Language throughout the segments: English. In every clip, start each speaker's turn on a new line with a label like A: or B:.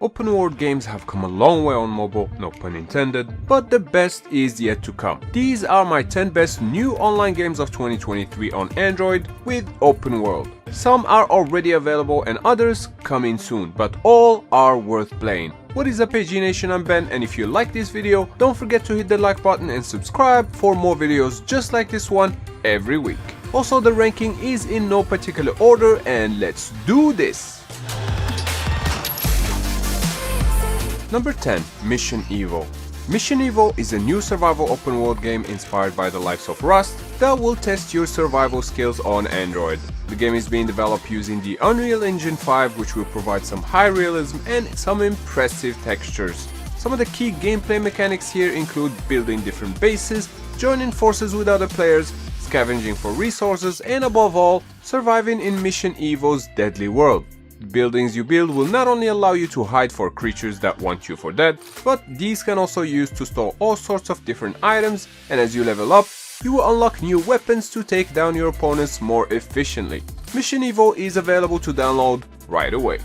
A: open world games have come a long way on mobile, no pun intended, but the best is yet to come. These are my 10 best new online games of 2023 on Android with open world. Some are already available and others coming soon, but all are worth playing. What is up AG Nation, I'm Ben, and if you like this video, don't forget to hit the like button and subscribe for more videos just like this one every week. Also, the ranking is in no particular order, and let's do this! Number 10. Mission Evo. Mission Evo is a new survival open world game inspired by the likes of Rust that will test your survival skills on Android. The game is being developed using the Unreal Engine 5, which will provide some high realism and some impressive textures. Some of the key gameplay mechanics here include building different bases, joining forces with other players, scavenging for resources, and above all, surviving in Mission Evo's deadly world. The buildings you build will not only allow you to hide for creatures that want you for dead, but these can also be used to store all sorts of different items, and as you level up, you will unlock new weapons to take down your opponents more efficiently. Mission Evo is available to download right away.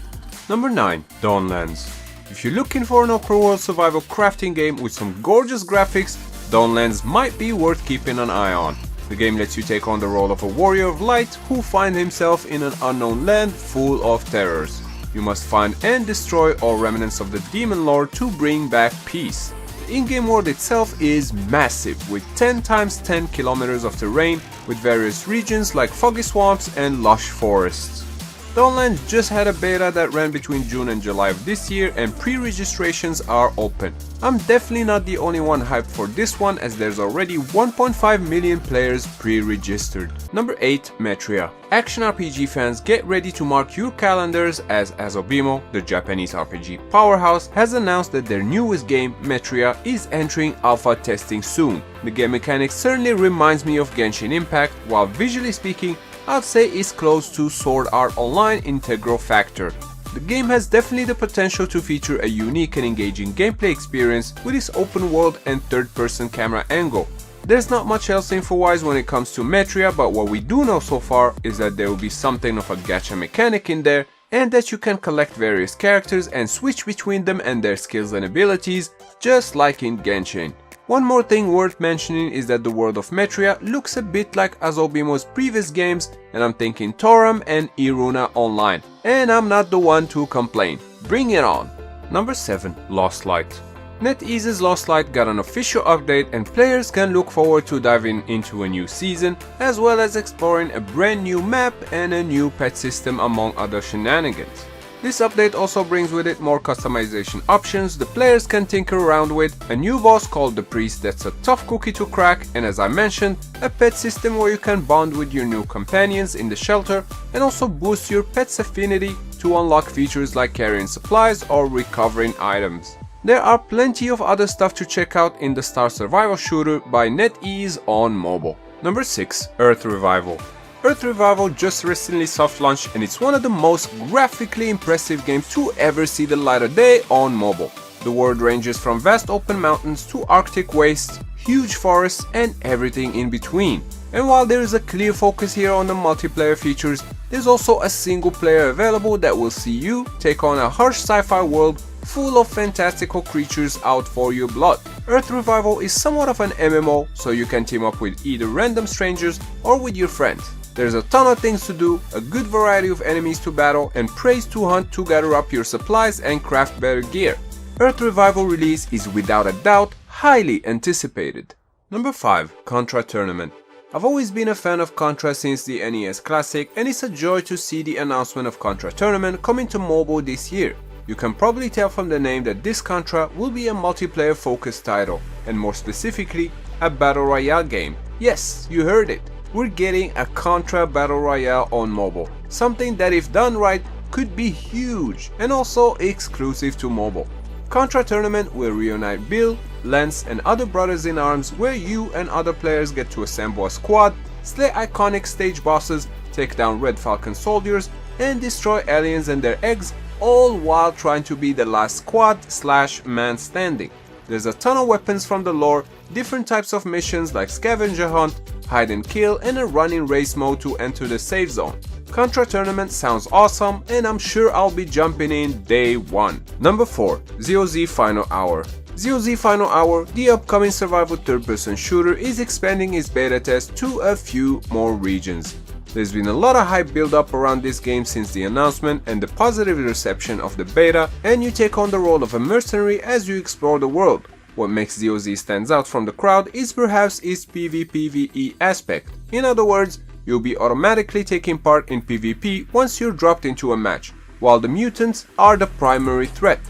A: Number 9. Dawnlands. If you're looking for an open world survival crafting game with some gorgeous graphics, Dawnlands might be worth keeping an eye on. The game lets you take on the role of a warrior of light who finds himself in an unknown land full of terrors. You must find and destroy all remnants of the demon lord to bring back peace. The in-game world itself is massive, with 10 times 10 kilometers of terrain with various regions like foggy swamps and lush forests. Dawnlands just had a beta that ran between June and July of this year, and pre-registrations are open. I'm definitely not the only one hyped for this one, as there's already 1.5 million players pre-registered. Number 8. Metria. Action RPG fans, get ready to mark your calendars, as Asobimo, the Japanese RPG powerhouse, has announced that their newest game, Metria, is entering alpha testing soon. The game mechanics certainly reminds me of Genshin Impact, while visually speaking, I'd say it's close to Sword Art Online integral factor. The game has definitely the potential to feature a unique and engaging gameplay experience with its open world and third-person camera angle. There's not much else info-wise when it comes to Metria, but what we do know so far is that there will be something of a gacha mechanic in there, and that you can collect various characters and switch between them and their skills and abilities, just like in Genshin. One more thing worth mentioning is that the world of Metria looks a bit like Asobimo's previous games, and I'm thinking Toram and Iruna Online. And I'm not the one to complain. Bring it on! Number 7. Lost Light. NetEase's Lost Light got an official update, and players can look forward to diving into a new season, as well as exploring a brand new map and a new pet system among other shenanigans. This update also brings with it more customization options the players can tinker around with, a new boss called the Priest that's a tough cookie to crack, and as I mentioned, a pet system where you can bond with your new companions in the shelter and also boost your pet's affinity to unlock features like carrying supplies or recovering items. There are plenty of other stuff to check out in the Star Survival Shooter by NetEase on mobile. Number 6. Earth Revival. Earth Revival just recently soft launched, and it's one of the most graphically impressive games to ever see the light of day on mobile. The world ranges from vast open mountains to Arctic wastes, huge forests, and everything in between. And while there is a clear focus here on the multiplayer features, there's also a single player available that will see you take on a harsh sci-fi world full of fantastical creatures out for your blood. Earth Revival is somewhat of an MMO, so you can team up with either random strangers or with your friends. There's a ton of things to do, a good variety of enemies to battle, and praise to hunt to gather up your supplies and craft better gear. Earth Revival release is without a doubt highly anticipated. Number 5. Contra Tournament. I've always been a fan of Contra since the NES Classic, and it's a joy to see the announcement of Contra Tournament coming to mobile this year. You can probably tell from the name that this Contra will be a multiplayer focused title, and more specifically, a Battle Royale game. Yes, you heard it. We're getting a Contra Battle Royale on mobile, something that if done right could be huge and also exclusive to mobile. Contra Tournament will reunite Bill, Lance and other brothers in arms, where you and other players get to assemble a squad, slay iconic stage bosses, take down Red Falcon soldiers and destroy aliens and their eggs, all while trying to be the last squad/man standing. There's a ton of weapons from the lore, different types of missions like scavenger hunt, hide and kill, and a running race mode to enter the safe zone. Contra Tournament sounds awesome and I'm sure I'll be jumping in day one. Number 4. ZOZ Final Hour. ZOZ Final Hour, the upcoming survival third-person shooter, is expanding its beta test to a few more regions. There's been a lot of hype build up around this game since the announcement and the positive reception of the beta, and you take on the role of a mercenary as you explore the world. What makes ZOZ stands out from the crowd is perhaps its PvPvE aspect. In other words, you'll be automatically taking part in PvP once you're dropped into a match, while the mutants are the primary threat.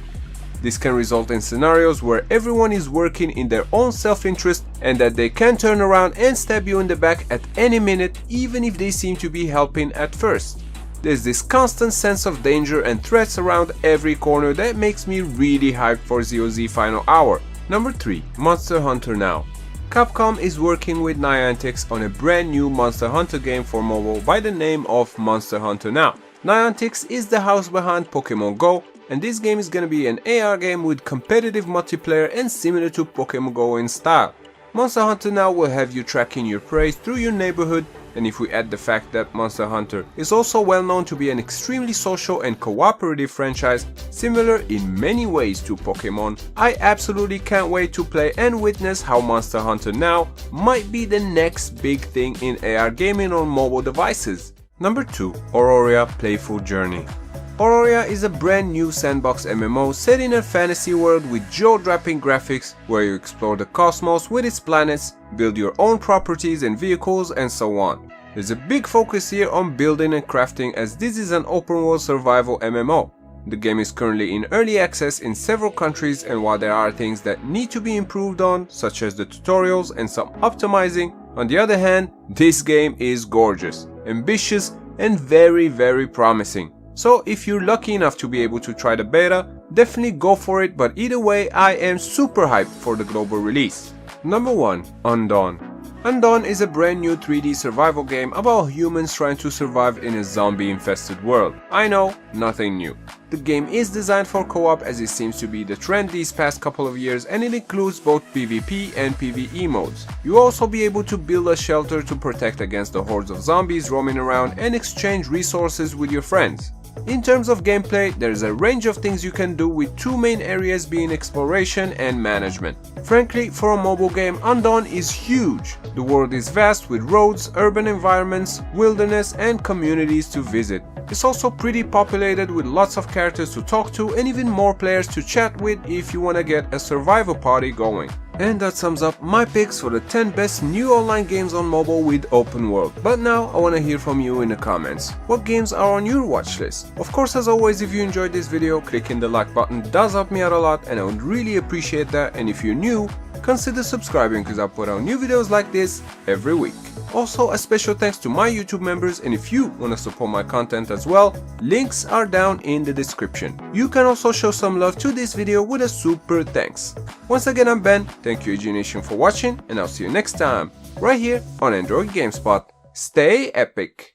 A: This can result in scenarios where everyone is working in their own self-interest and that they can turn around and stab you in the back at any minute, even if they seem to be helping at first. There's this constant sense of danger and threats around every corner that makes me really hyped for ZOZ Final Hour. Number 3. Monster Hunter Now. Capcom is working with Niantic on a brand new Monster Hunter game for mobile by the name of Monster Hunter Now. Niantic is the house behind Pokemon Go, and this game is gonna be an AR game with competitive multiplayer and similar to Pokemon Go in style. Monster Hunter Now will have you tracking your prey through your neighborhood, and if we add the fact that Monster Hunter is also well known to be an extremely social and cooperative franchise similar in many ways to Pokemon, I absolutely can't wait to play and witness how Monster Hunter Now might be the next big thing in AR gaming on mobile devices. Number 2. Aurora Playful Journey. Aurora is a brand new sandbox MMO set in a fantasy world with jaw-dropping graphics where you explore the cosmos with its planets, build your own properties and vehicles, and so on. There's a big focus here on building and crafting, as this is an open world survival MMO. The game is currently in early access in several countries, and while there are things that need to be improved on, such as the tutorials and some optimizing, on the other hand, this game is gorgeous, ambitious, and very promising. So if you're lucky enough to be able to try the beta, definitely go for it, but either way I am super hyped for the global release. Number 1. Undawn. Undawn is a brand new 3D survival game about humans trying to survive in a zombie infested world. I know, nothing new. The game is designed for co-op, as it seems to be the trend these past couple of years, and it includes both PvP and PvE modes. You'll also be able to build a shelter to protect against the hordes of zombies roaming around and exchange resources with your friends. In terms of gameplay, there's a range of things you can do, with two main areas being exploration and management. Frankly, for a mobile game, Undawn is huge. The world is vast with roads, urban environments, wilderness, and communities to visit. It's also pretty populated with lots of characters to talk to and even more players to chat with if you wanna get a survival party going. And that sums up my picks for the 10 best new online games on mobile with open world. But now I want to hear from you in the comments. What games are on your watch list? Of course, as always, if you enjoyed this video, clicking the like button does help me out a lot and I would really appreciate that. And if you're new, consider subscribing because I put out new videos like this every week. Also, a special thanks to my YouTube members, and if you want to support my content as well, links are down in the description. You can also show some love to this video with a super thanks. Once again, I'm Ben, thank you Nation for watching, and I'll see you next time, right here on Android GameSpot. Stay epic!